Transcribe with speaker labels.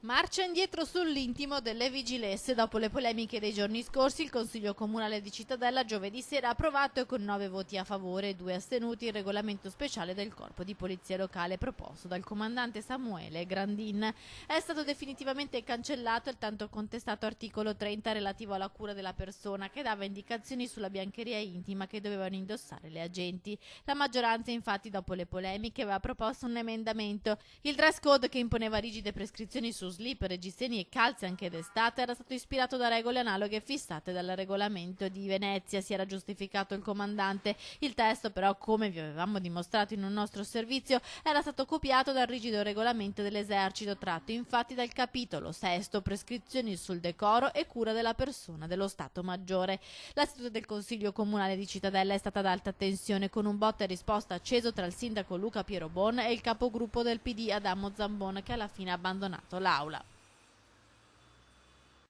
Speaker 1: Marcia indietro sull'intimo delle vigilesse. Dopo le polemiche dei giorni scorsi, il Consiglio Comunale di Cittadella giovedì sera ha approvato con 9 voti a favore e 2 astenuti il regolamento speciale del Corpo di Polizia Locale proposto dal comandante Samuele Grandin. È stato definitivamente cancellato il tanto contestato articolo 30 relativo alla cura della persona, che dava indicazioni sulla biancheria intima che dovevano indossare le agenti. La maggioranza, infatti, dopo le polemiche, aveva proposto un emendamento. Il dress code, che imponeva rigide prescrizioni su slip, reggiseni e calze anche d'estate, era stato ispirato da regole analoghe fissate dal regolamento di Venezia. Si era giustificato il comandante. Il testo, però, come vi avevamo dimostrato in un nostro servizio, era stato copiato dal rigido regolamento dell'esercito, tratto infatti dal capitolo sesto, prescrizioni sul decoro e cura della persona dello Stato Maggiore. La seduta del Consiglio Comunale di Cittadella è stata ad alta tensione, con un botta e risposta acceso tra il sindaco Luca Pierobon e il capogruppo del PD Adamo Zambon, che alla fine ha abbandonato l'aula.